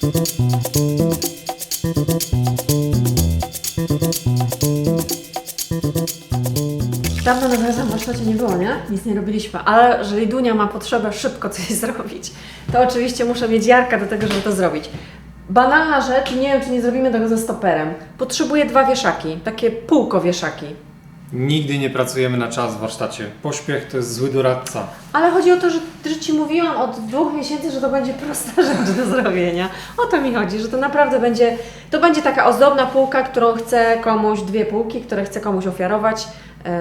Dawno na razem w warsztacie nie było, nie? Nic nie robiliśmy, ale jeżeli Dunia ma potrzebę szybko coś zrobić, to oczywiście muszę mieć Jarka do tego, żeby to zrobić. Banalna rzecz, nie wiem, czy nie zrobimy tego ze stoperem. Potrzebuję 2 wieszaki, takie półko wieszaki. Nigdy nie pracujemy na czas w warsztacie. Pośpiech to jest zły doradca. Ale chodzi o to, że Ci mówiłam od 2 miesięcy, że to będzie prosta rzecz do zrobienia. O to mi chodzi, że to naprawdę będzie, to będzie taka ozdobna półka, którą chcę komuś, 2 półki, które chcę komuś ofiarować.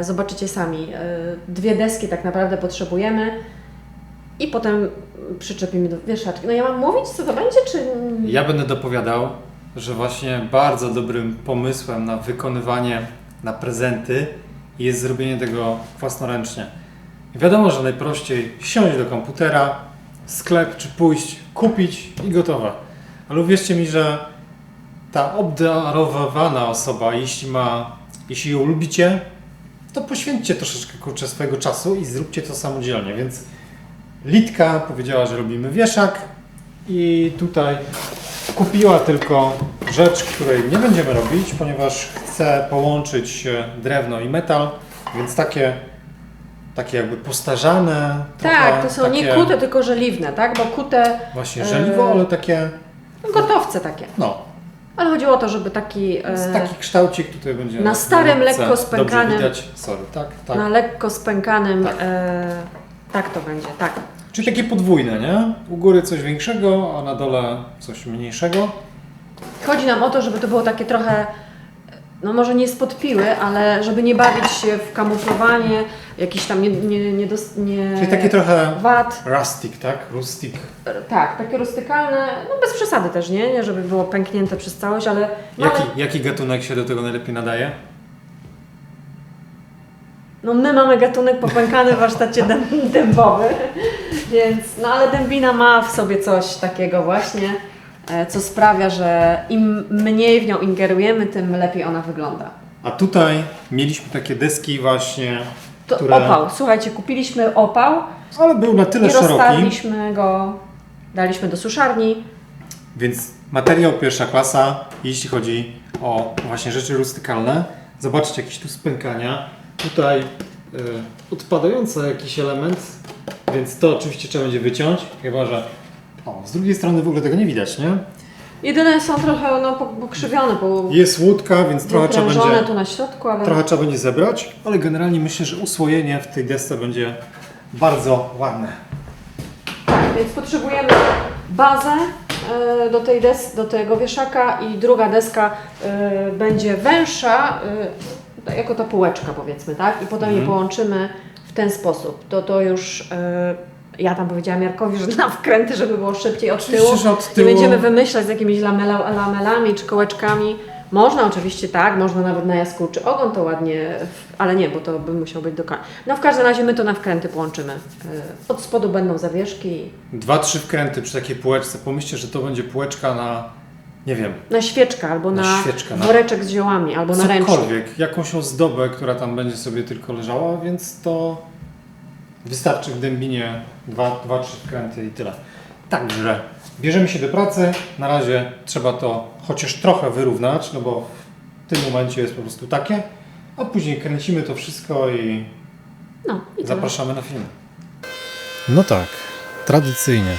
Zobaczycie sami, 2 deski tak naprawdę potrzebujemy i potem przyczepimy do wieszaczki. No ja mam mówić, co to będzie, czy... Ja będę dopowiadał, że właśnie bardzo dobrym pomysłem na wykonywanie na prezenty jest zrobienie tego własnoręcznie. I wiadomo, że najprościej siąść do komputera, sklep czy pójść, kupić i gotowe. Ale uwierzcie mi, że ta obdarowywana osoba, jeśli ją lubicie, to poświęćcie troszeczkę kurczę swojego czasu i zróbcie to samodzielnie. Więc Litka powiedziała, że robimy wieszak i tutaj kupiła tylko rzecz, której nie będziemy robić, ponieważ chcę połączyć drewno i metal, więc takie jakby postarzane. Tak, to są takie, nie kute, tylko żeliwne, tak? Bo kute... Właśnie żeliwo, ale takie... Gotowce takie. No. Ale chodziło o to, żeby taki... Taki kształcik tutaj będzie... Na starym, lekce. lekko spękanym... Dobrze widać, sorry, tak. Na lekko spękanym... Tak. Tak to będzie, tak. Czyli takie podwójne, nie? U góry coś większego, a na dole coś mniejszego. Chodzi nam o to, żeby to było takie trochę, no może nie spod piły, ale żeby nie bawić się w kamuflowanie, jakiś tam nie Czyli takie trochę wad. rustic, tak? Rustic. Tak, takie rustykalne, no bez przesady też, nie żeby było pęknięte przez całość, ale... Jaki gatunek się do tego najlepiej nadaje? No my mamy gatunek popękany w warsztacie dębowy, więc, no ale dębina ma w sobie coś takiego właśnie, co sprawia, że im mniej w nią ingerujemy, tym lepiej ona wygląda. A tutaj mieliśmy takie deski właśnie, To które... opał, słuchajcie, kupiliśmy opał Ale był na tyle i szeroki, rozstawiliśmy go, daliśmy do suszarni. więc materiał pierwsza klasa, jeśli chodzi o właśnie rzeczy rustykalne. Zobaczcie, jakieś tu spękania. Tutaj odpadający jakiś element, więc to oczywiście trzeba będzie wyciąć, chyba że... O, z drugiej strony w ogóle tego nie widać, nie? Jedyne są trochę pokrzywione, bo Jest łódka, więc trochę trzeba będzie... tu na środku, ale... Trochę trzeba będzie zebrać, ale generalnie myślę, że usłojenie w tej desce będzie bardzo ładne. Tak, więc potrzebujemy bazę do tego wieszaka i druga deska będzie węższa, jako ta półeczka powiedzmy, tak? I potem je połączymy w ten sposób. To już... Ja tam powiedziałam Jarkowi, że na wkręty, żeby było szybciej od tyłu. Oczywiście, że od tyłu. Nie będziemy wymyślać z jakimiś lamelami czy kołeczkami. Można oczywiście tak, można nawet na jaskółczy ogon to ładnie, ale nie, bo to by musiał być do końca. No w każdym razie my to na wkręty połączymy. Od spodu będą zawieszki. 2-3 wkręty przy takiej półeczce. Pomyślcie, że to będzie półeczka na, nie wiem, Na świeczkę albo na świeczkę, woreczek z ziołami albo na ręcznik. cokolwiek, jakąś ozdobę, która tam będzie sobie tylko leżała, więc to wystarczy w dębinie 2-3 wkręty i tyle. Także bierzemy się do pracy. Na razie trzeba to chociaż trochę wyrównać, no bo w tym momencie jest po prostu takie, a później kręcimy to wszystko i zapraszamy na film. No tak, tradycyjnie.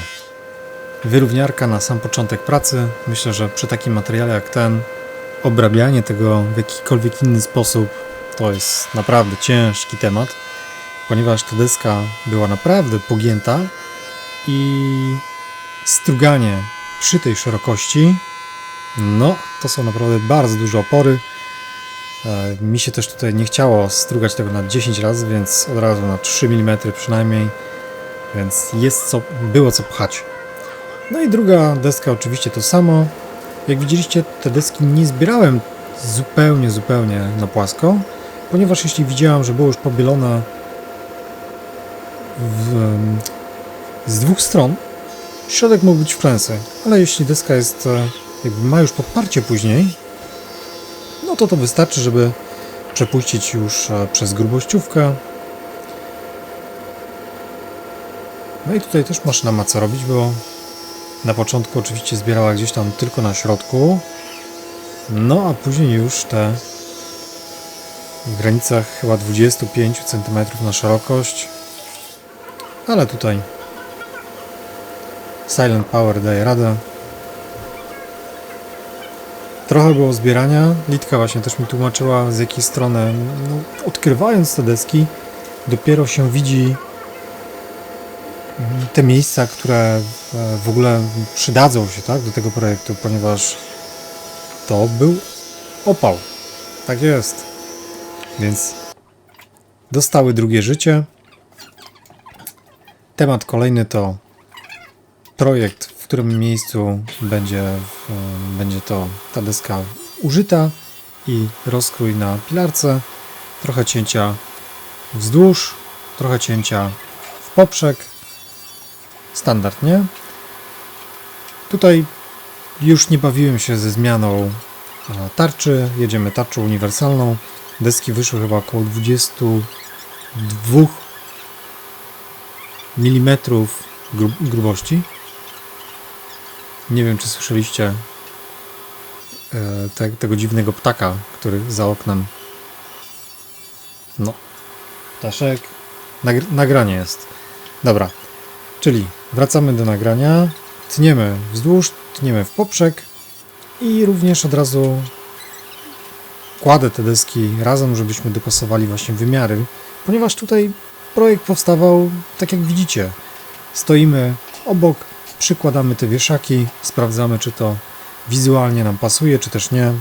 Wyrówniarka na sam początek pracy. Myślę, że przy takim materiale jak ten obrabianie tego w jakikolwiek inny sposób to jest naprawdę ciężki temat, ponieważ ta deska była naprawdę pogięta i struganie przy tej szerokości, no to są naprawdę bardzo duże opory. Mi się też tutaj nie chciało strugać tego na 10 razy, więc od razu na 3 mm przynajmniej, więc było co pchać. No i druga deska oczywiście to samo. Jak widzieliście, te deski nie zbierałem zupełnie na płasko, ponieważ jeśli widziałem, że było już pobielone z 2 stron, środek mógł być w klęsy, ale jeśli deska jest, jakby ma już podparcie później, no to wystarczy, żeby przepuścić już przez grubościówkę. No i tutaj też maszyna ma co robić, bo Na początku oczywiście zbierała gdzieś tam tylko na środku, no a później już te w granicach chyba 25 cm na szerokość, ale tutaj Silent Power daje radę. Trochę było zbierania. Litka właśnie też mi tłumaczyła, z jakiej strony, no, odkrywając te deski, dopiero się widzi te miejsca, które w ogóle przydadzą się, tak, do tego projektu, ponieważ to był opał. Tak jest. Więc dostały drugie życie. Temat kolejny to projekt, w którym miejscu będzie ta deska użyta i rozkrój na pilarce. Trochę cięcia wzdłuż, trochę cięcia w poprzek. Standard, nie? Tutaj już nie bawiłem się ze zmianą tarczy. Jedziemy tarczą uniwersalną. Deski wyszły chyba około 22 mm grubości. Nie wiem, czy słyszeliście tego dziwnego ptaka, który za oknem. No, ptaszek. Nagranie jest. Dobra, czyli wracamy do nagrania. Tniemy wzdłuż, tniemy w poprzek i również od razu kładę te deski razem, żebyśmy dopasowali właśnie wymiary, ponieważ tutaj projekt powstawał tak jak widzicie. Stoimy obok, przykładamy te wieszaki, sprawdzamy, czy to wizualnie nam pasuje, czy też nie.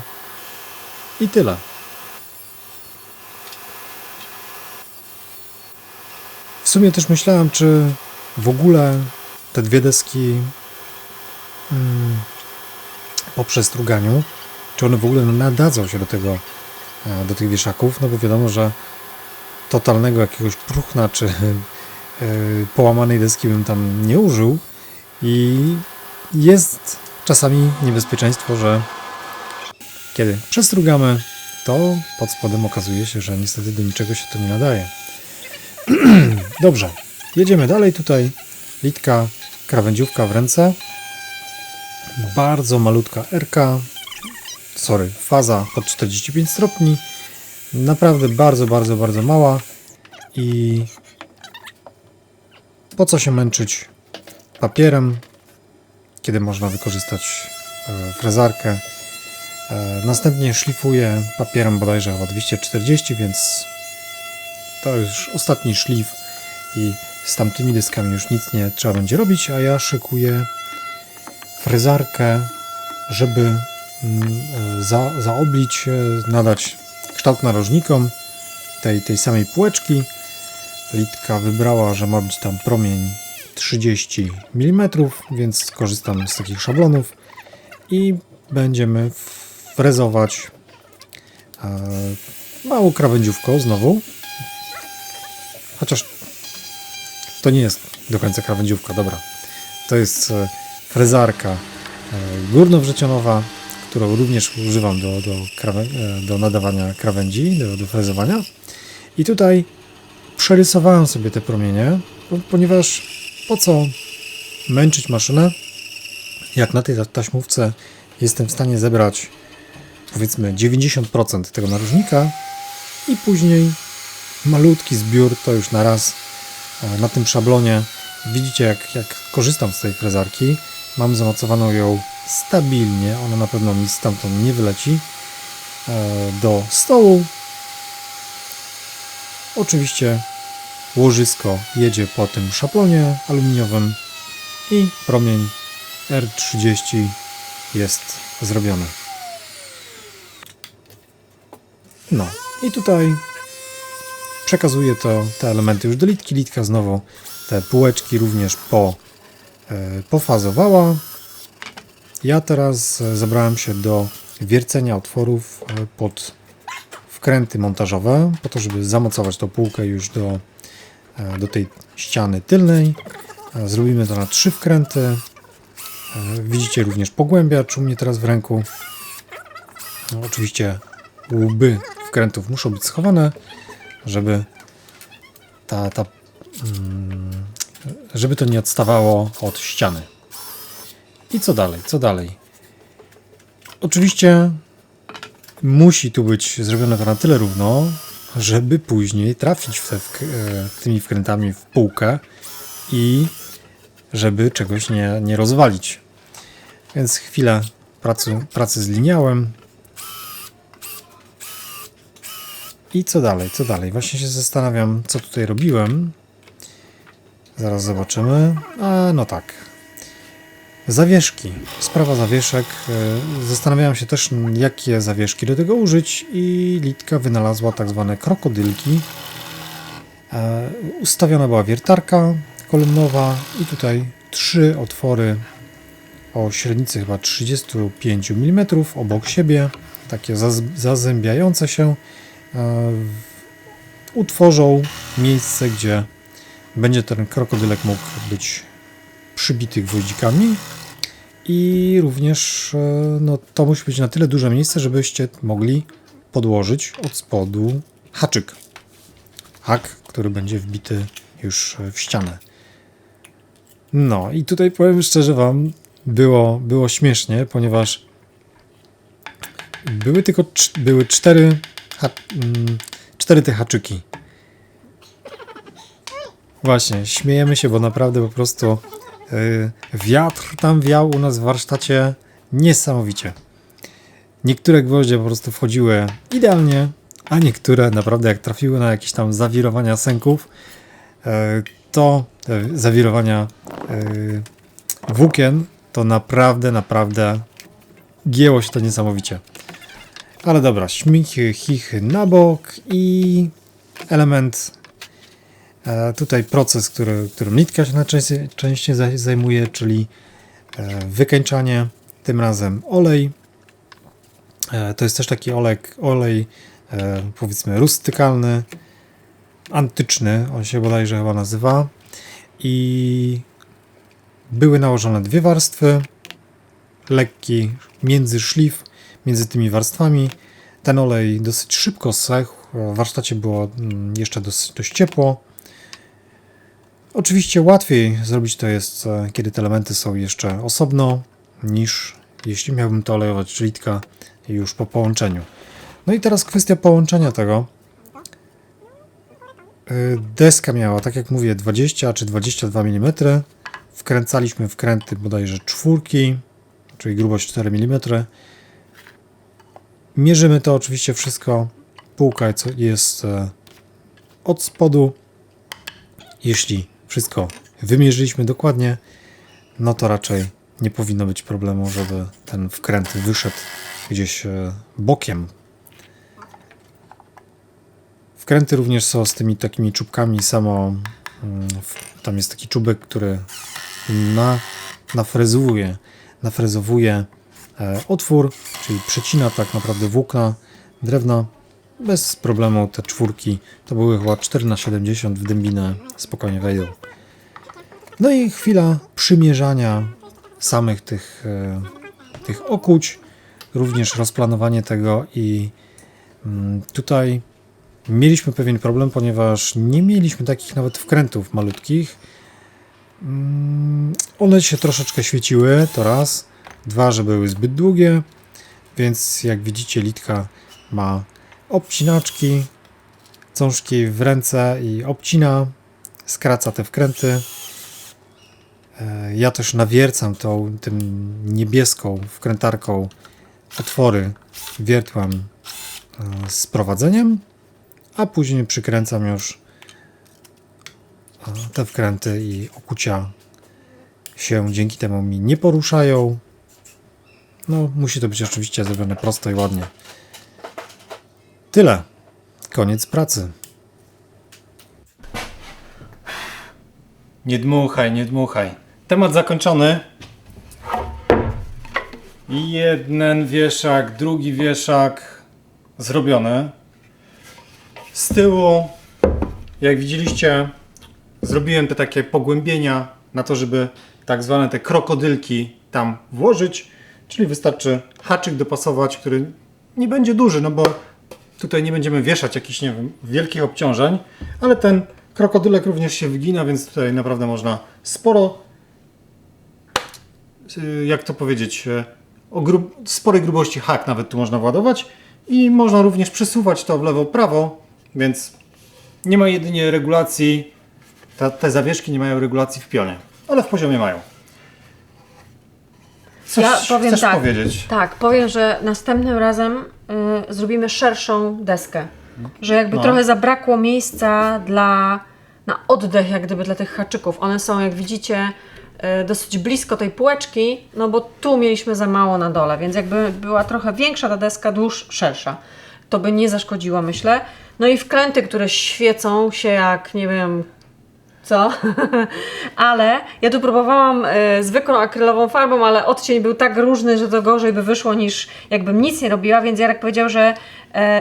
I tyle. W sumie też myślałem, czy w ogóle te dwie deski po przestruganiu, czy one w ogóle nadadzą się do tych wieszaków, no bo wiadomo, że totalnego jakiegoś próchna, czy połamanej deski bym tam nie użył i jest czasami niebezpieczeństwo, że kiedy przestrugamy, to pod spodem okazuje się, że niestety do niczego się to nie nadaje. Dobrze, jedziemy dalej. Tutaj litka, krawędziówka w ręce, bardzo malutka faza pod 45 stopni, naprawdę bardzo mała i po co się męczyć papierem, kiedy można wykorzystać frezarkę. Następnie szlifuję papierem bodajże o 240, więc to już ostatni szlif i z tamtymi deskami już nic nie trzeba będzie robić, a ja szykuję frezarkę, żeby zaoblić, nadać kształt narożnikom tej samej półeczki. Litka wybrała, że ma być tam promień 30 mm, więc skorzystam z takich szablonów i będziemy frezować małą krawędziówką znowu. Chociaż to nie jest do końca krawędziówka, dobra. To jest frezarka górnowrzecionowa, którą również używam do nadawania krawędzi, do frezowania. I tutaj przerysowałem sobie te promienie, ponieważ po co męczyć maszynę, jak na tej taśmówce jestem w stanie zebrać powiedzmy 90% tego narożnika i później malutki zbiór to już na raz na tym szablonie. Widzicie jak korzystam z tej frezarki. Mam zamocowaną ją stabilnie, ona na pewno mi stamtąd nie wyleci do stołu. Oczywiście łożysko jedzie po tym szablonie aluminiowym i promień R30 jest zrobiony. No i tutaj przekazuję te elementy już do litki. Litka znowu te półeczki również pofazowała. Ja teraz zabrałem się do wiercenia otworów pod wkręty montażowe, po to, żeby zamocować tą półkę już do tej ściany tylnej. Zrobimy to na 3 wkręty. Widzicie również pogłębiacz u mnie teraz w ręku. No, oczywiście łby wkrętów muszą być schowane, żeby żeby to nie odstawało od ściany. I co dalej? Co dalej? Oczywiście musi tu być zrobione to na tyle równo, żeby później trafić tymi wkrętami w półkę i żeby czegoś nie rozwalić. Więc chwilę pracy z liniałem. I co dalej? Co dalej? Właśnie się zastanawiam, co tutaj robiłem. Zaraz zobaczymy. No tak. Zawieszki. Sprawa zawieszek. Zastanawiałem się też, jakie zawieszki do tego użyć i Litka wynalazła tak zwane krokodylki. Ustawiona była wiertarka kolumnowa i tutaj 3 otwory o średnicy chyba 35 mm obok siebie, takie zazębiające się, utworzą miejsce, gdzie będzie ten krokodylek mógł być przybity gwoździkami i również no, to musi być na tyle duże miejsce, żebyście mogli podłożyć od spodu haczyk. Hak, który będzie wbity już w ścianę. No i tutaj powiem szczerze wam, było śmiesznie, ponieważ były cztery te haczyki. Właśnie, śmiejemy się, bo naprawdę po prostu wiatr tam wiał u nas w warsztacie niesamowicie. Niektóre gwoździe po prostu wchodziły idealnie, a niektóre naprawdę jak trafiły na jakieś tam zawirowania sęków, to zawirowania włókien, to naprawdę gięło się to niesamowicie. Ale dobra, śmichy, chichy na bok i element, tutaj proces, którym Litka się najczęściej zajmuje, czyli wykańczanie, tym razem olej. To jest też taki olej powiedzmy rustykalny, antyczny, on się bodajże chyba nazywa. I były nałożone 2 warstwy, lekki międzyszlif między tymi warstwami. Ten olej dosyć szybko zsechł, w warsztacie było jeszcze dość ciepło. Oczywiście łatwiej zrobić to jest, kiedy te elementy są jeszcze osobno, niż jeśli miałbym to olejować Litka już po połączeniu. No i teraz kwestia połączenia tego. Deska miała, tak jak mówię, 20 czy 22 mm. Wkręcaliśmy wkręty bodajże 4, czyli grubość 4 mm. Mierzymy to oczywiście wszystko. Półka jest od spodu. Jeśli wszystko wymierzyliśmy dokładnie, no to raczej nie powinno być problemu, żeby ten wkręt wyszedł gdzieś bokiem. Wkręty również są z tymi takimi czubkami tam jest taki czubek, który nafrezowuje otwór, czyli przecina tak naprawdę włókna drewna. Bez problemu te 4, to były chyba 4x70 w dębinę, spokojnie wejdą. No i chwila przymierzania samych tych okuć, również rozplanowanie tego i tutaj mieliśmy pewien problem, ponieważ nie mieliśmy takich nawet wkrętów malutkich. One się troszeczkę świeciły, to raz. 2, że były zbyt długie, więc jak widzicie Litka ma obcinaczki, cążki w ręce i obcina, skraca te wkręty. Ja też nawiercam tym niebieską wkrętarką otwory wiertłem z prowadzeniem, a później przykręcam już te wkręty i okucia się dzięki temu mi nie poruszają. No, musi to być oczywiście zrobione prosto i ładnie. Tyle. Koniec pracy. Nie dmuchaj, nie dmuchaj. Temat zakończony. Jeden wieszak, drugi wieszak zrobiony. Z tyłu, jak widzieliście, zrobiłem te takie pogłębienia na to, żeby tak zwane te krokodylki tam włożyć. Czyli wystarczy haczyk dopasować, który nie będzie duży, no bo tutaj nie będziemy wieszać jakichś, nie wiem, wielkich obciążeń, ale ten krokodylek również się wygina, więc tutaj naprawdę można sporo jak to powiedzieć, o sporej grubości hak nawet tu można władować i można również przesuwać to w lewo, prawo, więc nie ma jedynie regulacji, te zawieszki nie mają regulacji w pionie, ale w poziomie mają. Coś Ja powiem chcesz tak. powiedzieć? Tak, powiem, że następnym razem zrobimy szerszą deskę. Że jakby No. trochę zabrakło miejsca na oddech, jak gdyby dla tych haczyków. One są, jak widzicie, dosyć blisko tej półeczki, no bo tu mieliśmy za mało na dole, więc jakby była trochę większa ta deska, szersza. To by nie zaszkodziło, myślę. No i wkręty, które świecą się jak, nie wiem, co? Ale ja tu próbowałam zwykłą akrylową farbą, ale odcień był tak różny, że to gorzej by wyszło niż jakbym nic nie robiła, więc Jarek powiedział, że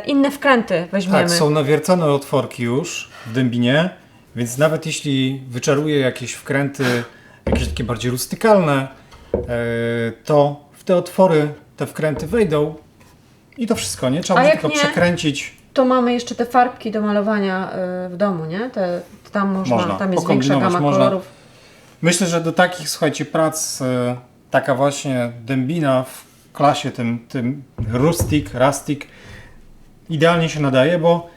inne wkręty weźmiemy. Tak, są nawiercone otworki już w dębinie, więc nawet jeśli wyczaruję jakieś wkręty, jakieś takie bardziej rustykalne, to w te otwory te wkręty wejdą i to wszystko, nie? Trzeba A będzie jak tylko nie? przekręcić. To mamy jeszcze te farbki do malowania w domu, nie? Tam Można. tam jest większa Pokombinować gama można. kolorów. Myślę, że do takich, słuchajcie, prac taka właśnie dębina w klasie tym rustic idealnie się nadaje, bo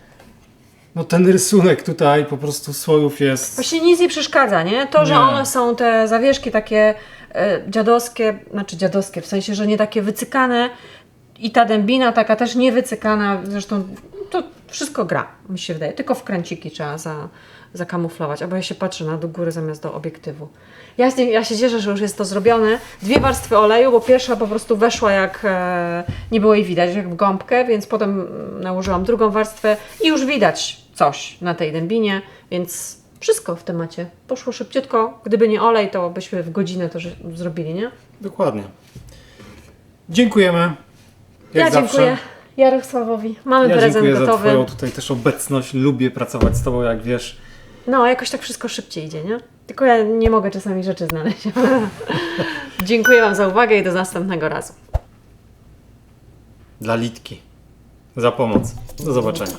no ten rysunek tutaj po prostu słojów jest... Właśnie nic nie przeszkadza, nie? To, że Nie. one są te zawieszki takie dziadowskie, w sensie, że nie takie wycykane i ta dębina taka też nie wycykana, zresztą to wszystko gra, mi się wydaje. Tylko wkręciki trzeba zakamuflować, albo ja się patrzę do góry zamiast do obiektywu. Ja się cieszę, że już jest to zrobione. 2 warstwy oleju, bo pierwsza po prostu weszła jak nie było jej widać, jak w gąbkę, więc potem nałożyłam drugą warstwę i już widać coś na tej dębinie, więc wszystko w temacie. Poszło szybciutko. Gdyby nie olej, to byśmy w godzinę to zrobili, nie? Dokładnie. Dziękujemy. Jak Ja zawsze. dziękuję Jarosławowi. Mamy Ja prezent dziękuję za gotowy. Twoją tutaj też obecność. Lubię pracować z Tobą, jak wiesz. No, jakoś tak wszystko szybciej idzie, nie? Tylko ja nie mogę czasami rzeczy znaleźć. Dziękuję Wam za uwagę i do następnego razu. Dla Litki. Za pomoc. Do zobaczenia.